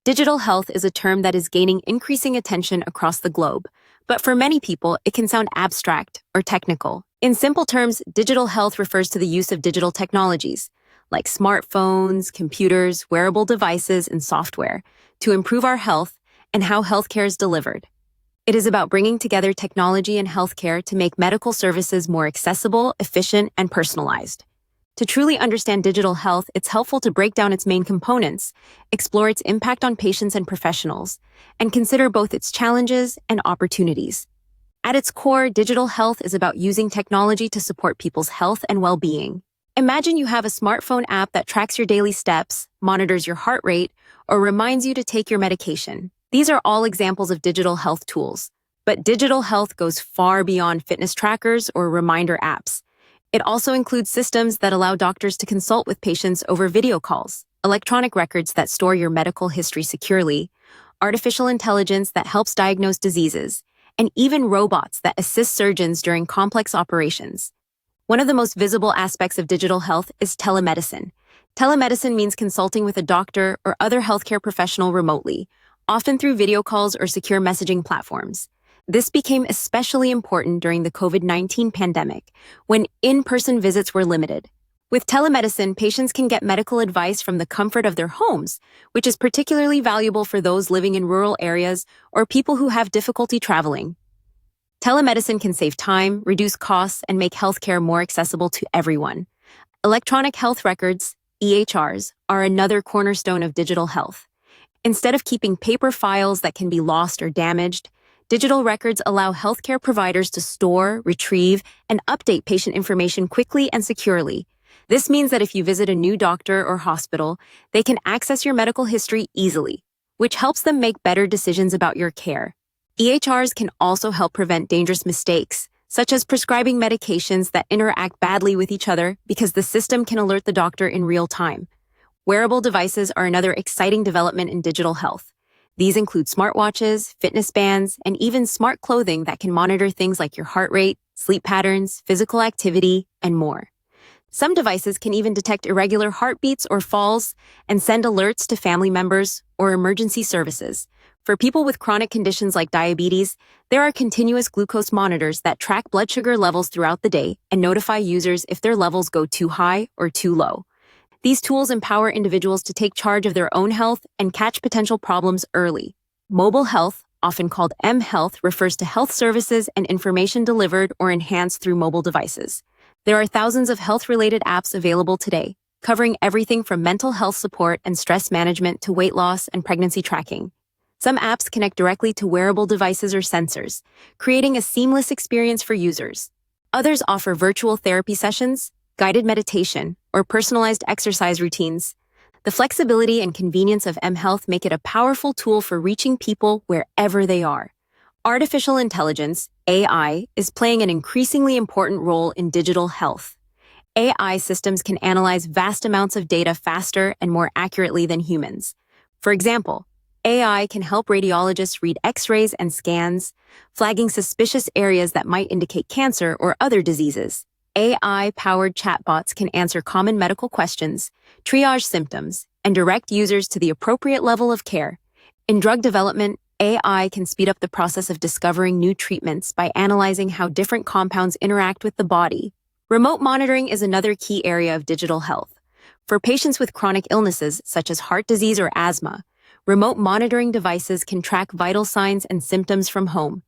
Digital health is a term that is gaining increasing attention across the globe, but for many people, it can sound abstract or technical. In simple terms, digital health refers to the use of digital technologies, like smartphones, computers, wearable devices, and software, to improve our health and how healthcare is delivered. It is about bringing together technology and healthcare to make medical services more accessible, efficient, and personalized. To truly understand digital health, it's helpful to break down its main components, explore its impact on patients and professionals, and consider both its challenges and opportunities. At its core, digital health is about using technology to support people's health and well-being. Imagine you have a smartphone app that tracks your daily steps, monitors your heart rate, or reminds you to take your medication. These are all examples of digital health tools. But digital health goes far beyond fitness trackers or reminder apps. It also includes systems that allow doctors to consult with patients over video calls, electronic records that store your medical history securely, artificial intelligence that helps diagnose diseases, and even robots that assist surgeons during complex operations. One of the most visible aspects of digital health is telemedicine. Telemedicine means consulting with a doctor or other healthcare professional remotely, often through video calls or secure messaging platforms. This became especially important during the COVID-19 pandemic, when in-person visits were limited. With telemedicine, patients can get medical advice from the comfort of their homes, which is particularly valuable for those living in rural areas or people who have difficulty traveling. Telemedicine can save time, reduce costs, and make healthcare more accessible to everyone. Electronic health records, EHRs, are another cornerstone of digital health. Instead of keeping paper files that can be lost or damaged, digital records allow healthcare providers to store, retrieve, and update patient information quickly and securely. This means that if you visit a new doctor or hospital, they can access your medical history easily, which helps them make better decisions about your care. EHRs can also help prevent dangerous mistakes, such as prescribing medications that interact badly with each other because the system can alert the doctor in real time. Wearable devices are another exciting development in digital health. These include smartwatches, fitness bands, and even smart clothing that can monitor things like your heart rate, sleep patterns, physical activity, and more. Some devices can even detect irregular heartbeats or falls and send alerts to family members or emergency services. For people with chronic conditions like diabetes, there are continuous glucose monitors that track blood sugar levels throughout the day and notify users if their levels go too high or too low. These tools empower individuals to take charge of their own health and catch potential problems early. Mobile health, often called mHealth, refers to health services and information delivered or enhanced through mobile devices. There are thousands of health-related apps available today, covering everything from mental health support and stress management to weight loss and pregnancy tracking. Some apps connect directly to wearable devices or sensors, creating a seamless experience for users. Others offer virtual therapy sessions, guided meditation, or personalized exercise routines. The flexibility and convenience of mHealth make it a powerful tool for reaching people wherever they are. Artificial intelligence, AI, is playing an increasingly important role in digital health. AI systems can analyze vast amounts of data faster and more accurately than humans. For example, AI can help radiologists read X-rays and scans, flagging suspicious areas that might indicate cancer or other diseases. AI-powered chatbots can answer common medical questions, triage symptoms, and direct users to the appropriate level of care. In drug development, AI can speed up the process of discovering new treatments by analyzing how different compounds interact with the body. Remote monitoring is another key area of digital health. For patients with chronic illnesses such as heart disease or asthma, remote monitoring devices can track vital signs and symptoms from home.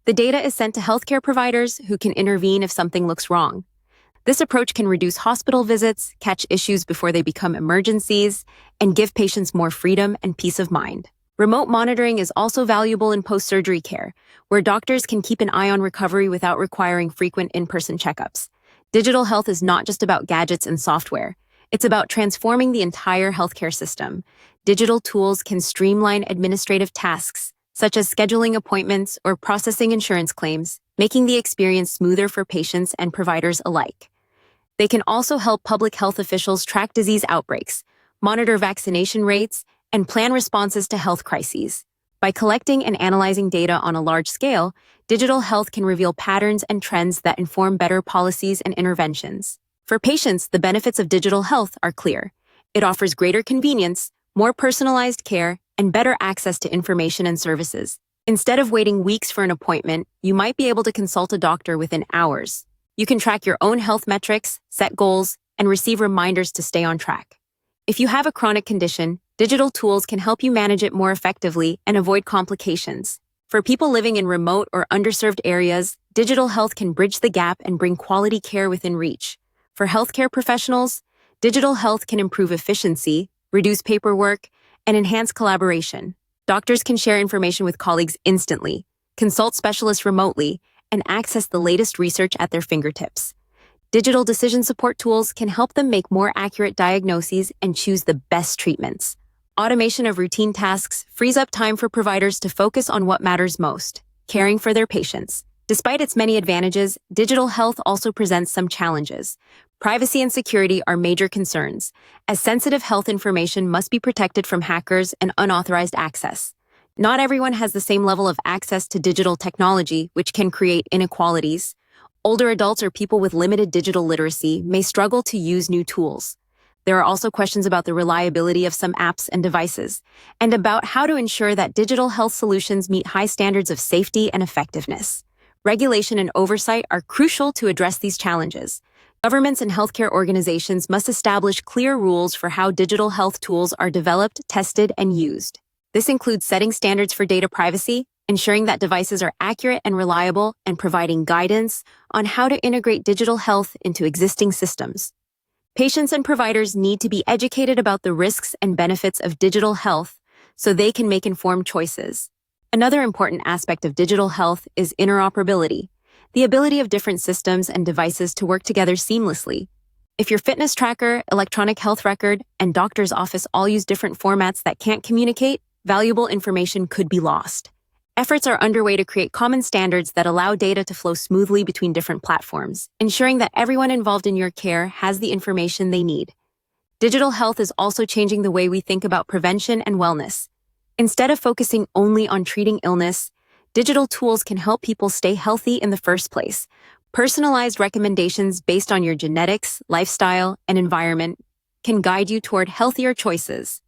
The data is sent to healthcare providers who can intervene if something looks wrong. This approach can reduce hospital visits, catch issues before they become emergencies, and give patients more freedom and peace of mind. Remote monitoring is also valuable in post-surgery care, where doctors can keep an eye on recovery without requiring frequent in-person checkups. Digital health is not just about gadgets and software. It's about transforming the entire healthcare system. Digital tools can streamline administrative tasks, such as scheduling appointments or processing insurance claims, making the experience smoother for patients and providers alike. They can also help public health officials track disease outbreaks, monitor vaccination rates, and plan responses to health crises. By collecting and analyzing data on a large scale, digital health can reveal patterns and trends that inform better policies and interventions. For patients, the benefits of digital health are clear. It offers greater convenience, more personalized care, and better access to information and services. Instead of waiting weeks for an appointment, you might be able to consult a doctor within hours. You can track your own health metrics, set goals, and receive reminders to stay on track. If you have a chronic condition, digital tools can help you manage it more effectively and avoid complications. For people living in remote or underserved areas, digital health can bridge the gap and bring quality care within reach. For healthcare professionals, digital health can improve efficiency, reduce paperwork, and enhance collaboration. Doctors can share information with colleagues instantly, consult specialists remotely, and access the latest research at their fingertips. Digital decision support tools can help them make more accurate diagnoses and choose the best treatments. Automation of routine tasks frees up time for providers to focus on what matters most, caring for their patients. Despite its many advantages, digital health also presents some challenges. Privacy and security are major concerns, as sensitive health information must be protected from hackers and unauthorized access. Not everyone has the same level of access to digital technology, which can create inequalities. Older adults or people with limited digital literacy may struggle to use new tools. There are also questions about the reliability of some apps and devices, and about how to ensure that digital health solutions meet high standards of safety and effectiveness. Regulation and oversight are crucial to address these challenges. Governments and healthcare organizations must establish clear rules for how digital health tools are developed, tested, and used. This includes setting standards for data privacy, ensuring that devices are accurate and reliable, and providing guidance on how to integrate digital health into existing systems. Patients and providers need to be educated about the risks and benefits of digital health so they can make informed choices. Another important aspect of digital health is interoperability, the ability of different systems and devices to work together seamlessly. If your fitness tracker, electronic health record, and doctor's office all use different formats that can't communicate, valuable information could be lost. Efforts are underway to create common standards that allow data to flow smoothly between different platforms, ensuring that everyone involved in your care has the information they need. Digital health is also changing the way we think about prevention and wellness. Instead of focusing only on treating illness, digital tools can help people stay healthy in the first place. Personalized recommendations based on your genetics, lifestyle, and environment can guide you toward healthier choices.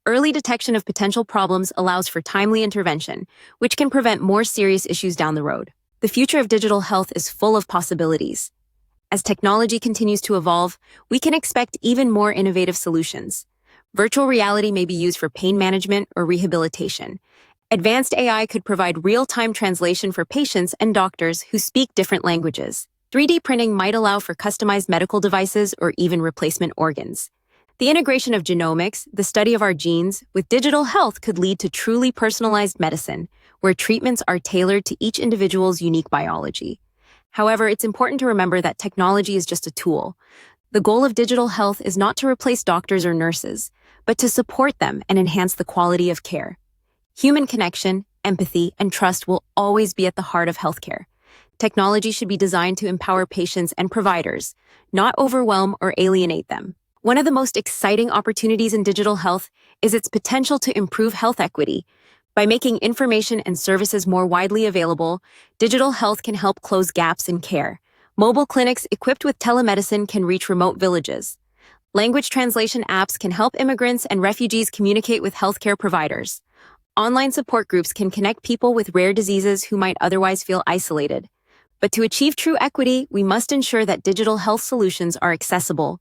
Early detection of potential problems allows for timely intervention, which can prevent more serious issues down the road. The future of digital health is full of possibilities. As technology continues to evolve, we can expect even more innovative solutions. Virtual reality may be used for pain management or rehabilitation. Advanced AI could provide real-time translation for patients and doctors who speak different languages. 3D printing might allow for customized medical devices or even replacement organs. The integration of genomics, the study of our genes, with digital health could lead to truly personalized medicine, where treatments are tailored to each individual's unique biology. However, it's important to remember that technology is just a tool. The goal of digital health is not to replace doctors or nurses, but to support them and enhance the quality of care. Human connection, empathy, and trust will always be at the heart of healthcare. Technology should be designed to empower patients and providers, not overwhelm or alienate them. One of the most exciting opportunities in digital health is its potential to improve health equity. By making information and services more widely available, digital health can help close gaps in care. Mobile clinics equipped with telemedicine can reach remote villages. Language translation apps can help immigrants and refugees communicate with healthcare providers. Online support groups can connect people with rare diseases who might otherwise feel isolated. But to achieve true equity, we must ensure that digital health solutions are accessible,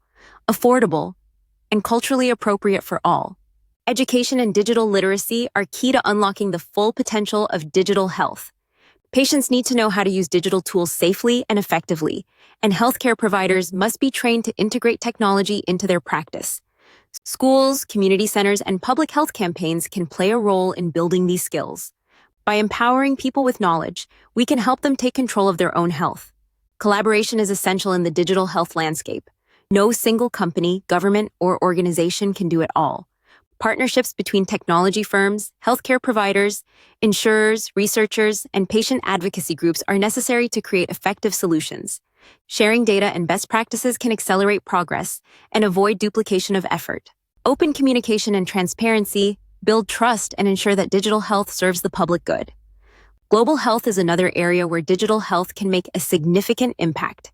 affordable, and culturally appropriate for all. Education and digital literacy are key to unlocking the full potential of digital health. Patients need to know how to use digital tools safely and effectively, and healthcare providers must be trained to integrate technology into their practice. Schools, community centers, and public health campaigns can play a role in building these skills. By empowering people with knowledge, we can help them take control of their own health. Collaboration is essential in the digital health landscape. No single company, government, or organization can do it all. Partnerships between technology firms, healthcare providers, insurers, researchers, and patient advocacy groups are necessary to create effective solutions. Sharing data and best practices can accelerate progress and avoid duplication of effort. Open communication and transparency build trust and ensure that digital health serves the public good. Global health is another area where digital health can make a significant impact.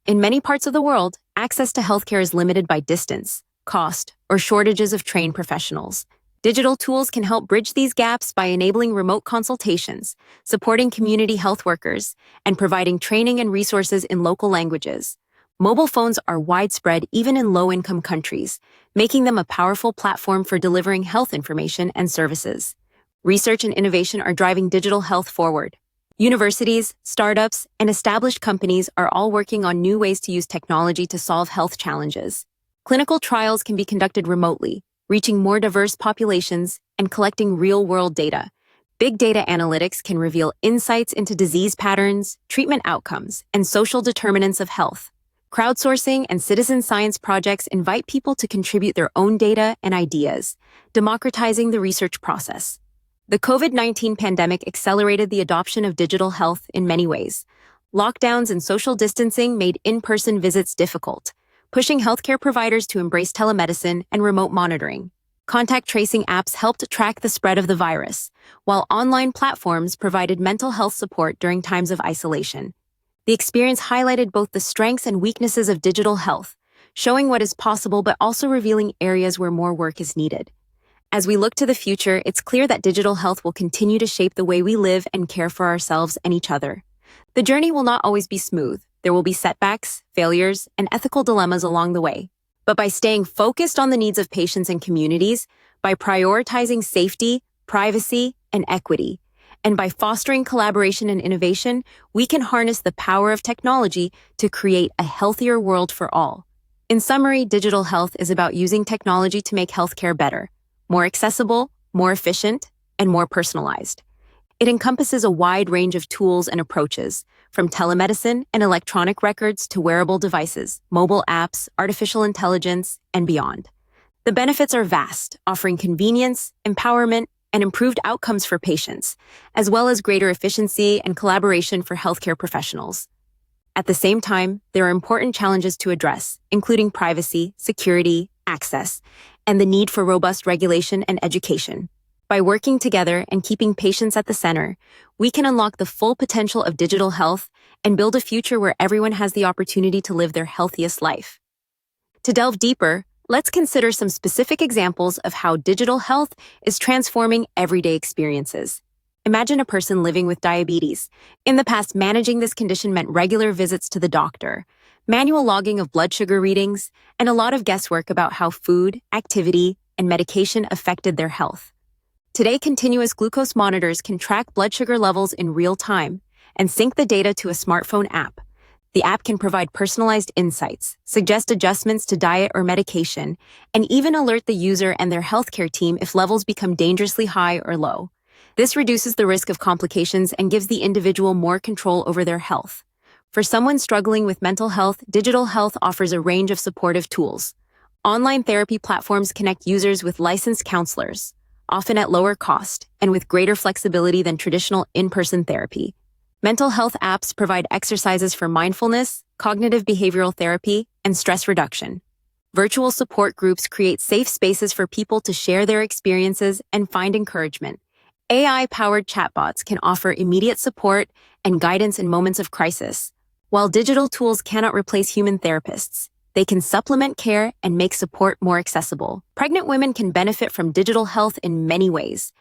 In many parts of the world, access to healthcare is limited by distance, cost, or shortages of trained professionals. Digital tools can help bridge these gaps by enabling remote consultations, supporting community health workers, and providing training and resources in local languages. Mobile phones are widespread even in low-income countries, making them a powerful platform for delivering health information and services. Research and innovation are driving digital health forward. Universities, startups, and established companies are all working on new ways to use technology to solve health challenges. Clinical trials can be conducted remotely, reaching more diverse populations and collecting real-world data. Big data analytics can reveal insights into disease patterns, treatment outcomes, and social determinants of health. Crowdsourcing and citizen science projects invite people to contribute their own data and ideas, democratizing the research process. The COVID-19 pandemic accelerated the adoption of digital health in many ways. Lockdowns and social distancing made in-person visits difficult, pushing healthcare providers to embrace telemedicine and remote monitoring. Contact tracing apps helped track the spread of the virus, while online platforms provided mental health support during times of isolation. The experience highlighted both the strengths and weaknesses of digital health, showing what is possible but also revealing areas where more work is needed. As we look to the future, it's clear that digital health will continue to shape the way we live and care for ourselves and each other. The journey will not always be smooth. There will be setbacks, failures, and ethical dilemmas along the way. But by staying focused on the needs of patients and communities, by prioritizing safety, privacy, and equity, and by fostering collaboration and innovation, we can harness the power of technology to create a healthier world for all. In summary, digital health is about using technology to make healthcare better, more accessible, more efficient, and more personalized. It encompasses a wide range of tools and approaches, from telemedicine and electronic records to wearable devices, mobile apps, artificial intelligence, and beyond. The benefits are vast, offering convenience, empowerment, and improved outcomes for patients, as well as greater efficiency and collaboration for healthcare professionals. At the same time, there are important challenges to address, including privacy, security, access, and the need for robust regulation and education. By working together and keeping patients at the center, we can unlock the full potential of digital health and build a future where everyone has the opportunity to live their healthiest life. To delve deeper, let's consider some specific examples of how digital health is transforming everyday experiences. Imagine a person living with diabetes. In the past, managing this condition meant regular visits to the doctor, manual logging of blood sugar readings, and a lot of guesswork about how food, activity, and medication affected their health. Today, continuous glucose monitors can track blood sugar levels in real time and sync the data to a smartphone app. The app can provide personalized insights, suggest adjustments to diet or medication, and even alert the user and their healthcare team if levels become dangerously high or low. This reduces the risk of complications and gives the individual more control over their health. For someone struggling with mental health, digital health offers a range of supportive tools. Online therapy platforms connect users with licensed counselors, often at lower cost and with greater flexibility than traditional in-person therapy. Mental health apps provide exercises for mindfulness, cognitive behavioral therapy, and stress reduction. Virtual support groups create safe spaces for people to share their experiences and find encouragement. AI-powered chatbots can offer immediate support and guidance in moments of crisis. While digital tools cannot replace human therapists, they can supplement care and make support more accessible. Pregnant women can benefit from digital health in many ways.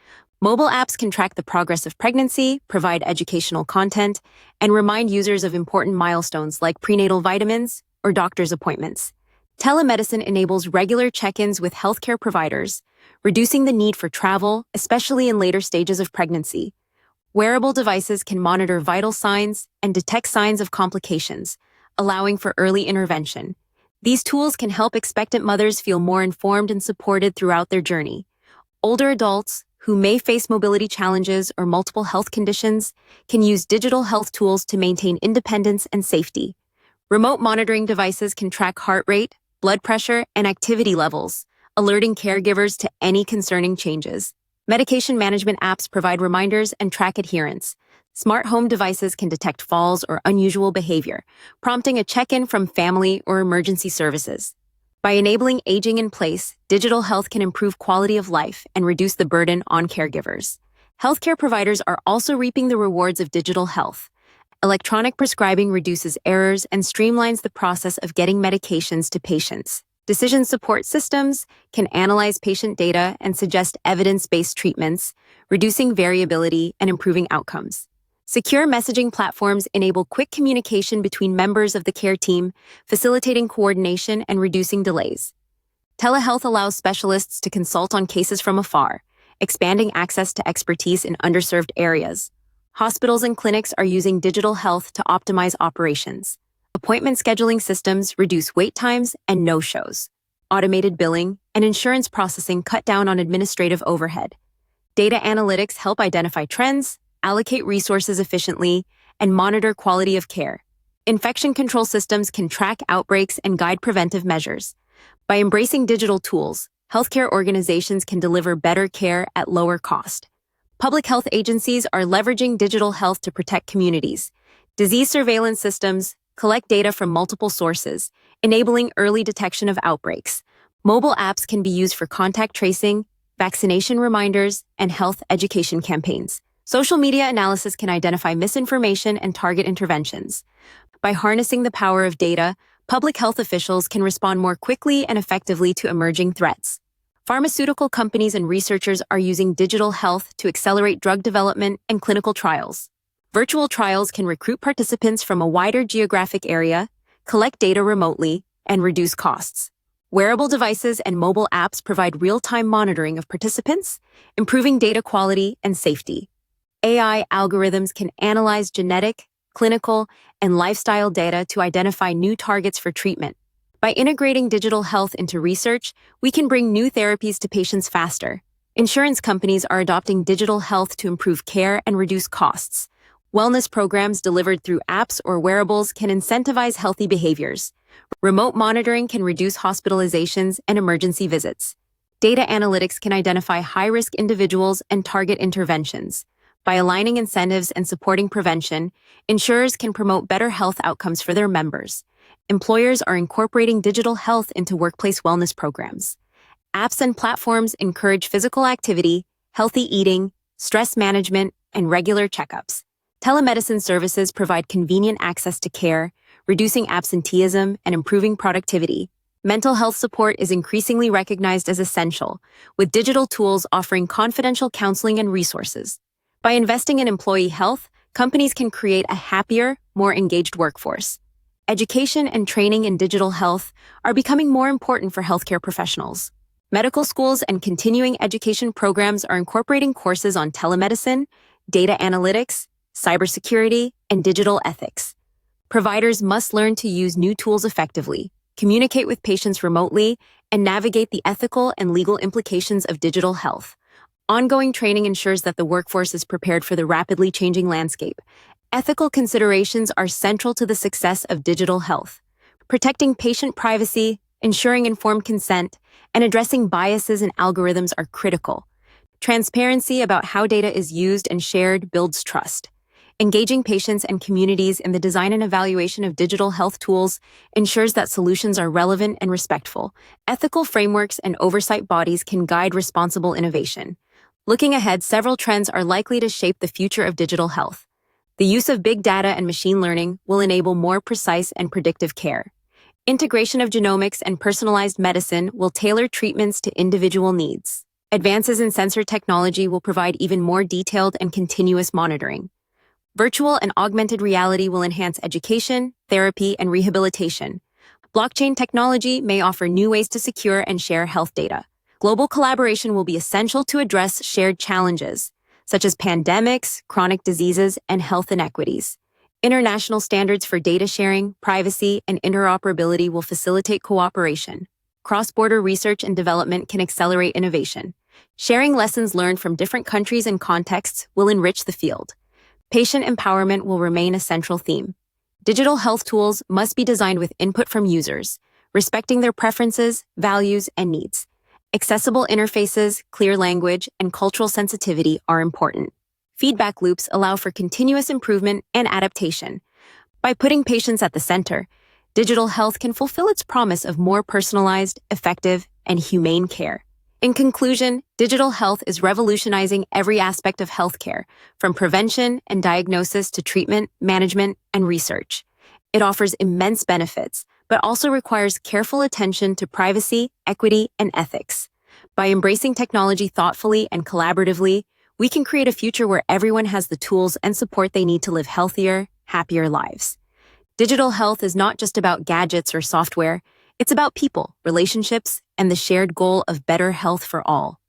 Mobile apps can track the progress of pregnancy, provide educational content, and remind users of important milestones like prenatal vitamins or doctor's appointments. Telemedicine enables regular check-ins with healthcare providers, reducing the need for travel, especially in later stages of pregnancy. Wearable devices can monitor vital signs and detect signs of complications, allowing for early intervention. These tools can help expectant mothers feel more informed and supported throughout their journey. Older adults, who may face mobility challenges or multiple health conditions, can use digital health tools to maintain independence and safety. Remote monitoring devices can track heart rate, blood pressure, and activity levels, alerting caregivers to any concerning changes. Medication management apps provide reminders and track adherence. Smart home devices can detect falls or unusual behavior, prompting a check-in from family or emergency services. By enabling aging in place, digital health can improve quality of life and reduce the burden on caregivers. Healthcare providers are also reaping the rewards of digital health. Electronic prescribing reduces errors and streamlines the process of getting medications to patients. Decision support systems can analyze patient data and suggest evidence-based treatments, reducing variability and improving outcomes. Secure messaging platforms enable quick communication between members of the care team, facilitating coordination and reducing delays. Telehealth allows specialists to consult on cases from afar, expanding access to expertise in underserved areas. Hospitals and clinics are using digital health to optimize operations. Appointment scheduling systems reduce wait times and no-shows. Automated billing and insurance processing cut down on administrative overhead. Data analytics help identify trends, allocate resources efficiently, and monitor quality of care. Infection control systems can track outbreaks and guide preventive measures. By embracing digital tools, healthcare organizations can deliver better care at lower cost. Public health agencies are leveraging digital health to protect communities. Disease surveillance systems collect data from multiple sources, enabling early detection of outbreaks. Mobile apps can be used for contact tracing, vaccination reminders, and health education campaigns. Social media analysis can identify misinformation and target interventions. By harnessing the power of data, public health officials can respond more quickly and effectively to emerging threats. Pharmaceutical companies and researchers are using digital health to accelerate drug development and clinical trials. Virtual trials can recruit participants from a wider geographic area, collect data remotely, and reduce costs. Wearable devices and mobile apps provide real-time monitoring of participants, improving data quality and safety. AI algorithms can analyze genetic, clinical, and lifestyle data to identify new targets for treatment. By integrating digital health into research, we can bring new therapies to patients faster. Insurance companies are adopting digital health to improve care and reduce costs. Wellness programs delivered through apps or wearables can incentivize healthy behaviors. Remote monitoring can reduce hospitalizations and emergency visits. Data analytics can identify high-risk individuals and target interventions. By aligning incentives and supporting prevention, insurers can promote better health outcomes for their members. Employers are incorporating digital health into workplace wellness programs. Apps and platforms encourage physical activity, healthy eating, stress management, and regular checkups. Telemedicine services provide convenient access to care, reducing absenteeism and improving productivity. Mental health support is increasingly recognized as essential, with digital tools offering confidential counseling and resources. By investing in employee health, companies can create a happier, more engaged workforce. Education and training in digital health are becoming more important for healthcare professionals. Medical schools and continuing education programs are incorporating courses on telemedicine, data analytics, cybersecurity, and digital ethics. Providers must learn to use new tools effectively, communicate with patients remotely, and navigate the ethical and legal implications of digital health. Ongoing training ensures that the workforce is prepared for the rapidly changing landscape. Ethical considerations are central to the success of digital health. Protecting patient privacy, ensuring informed consent, and addressing biases in algorithms are critical. Transparency about how data is used and shared builds trust. Engaging patients and communities in the design and evaluation of digital health tools ensures that solutions are relevant and respectful. Ethical frameworks and oversight bodies can guide responsible innovation. Looking ahead, several trends are likely to shape the future of digital health. The use of big data and machine learning will enable more precise and predictive care. Integration of genomics and personalized medicine will tailor treatments to individual needs. Advances in sensor technology will provide even more detailed and continuous monitoring. Virtual and augmented reality will enhance education, therapy, and rehabilitation. Blockchain technology may offer new ways to secure and share health data. Global collaboration will be essential to address shared challenges, such as pandemics, chronic diseases, and health inequities. International standards for data sharing, privacy, and interoperability will facilitate cooperation. Cross-border research and development can accelerate innovation. Sharing lessons learned from different countries and contexts will enrich the field. Patient empowerment will remain a central theme. Digital health tools must be designed with input from users, respecting their preferences, values, and needs. Accessible interfaces, clear language, and cultural sensitivity are important. Feedback loops allow for continuous improvement and adaptation. By putting patients at the center, digital health can fulfill its promise of more personalized, effective, and humane care. In conclusion, digital health is revolutionizing every aspect of healthcare, from prevention and diagnosis to treatment, management, and research. It offers immense benefits, but also requires careful attention to privacy, equity, and ethics. By embracing technology thoughtfully and collaboratively, we can create a future where everyone has the tools and support they need to live healthier, happier lives. Digital health is not just about gadgets or software, it's about people, relationships, and the shared goal of better health for all.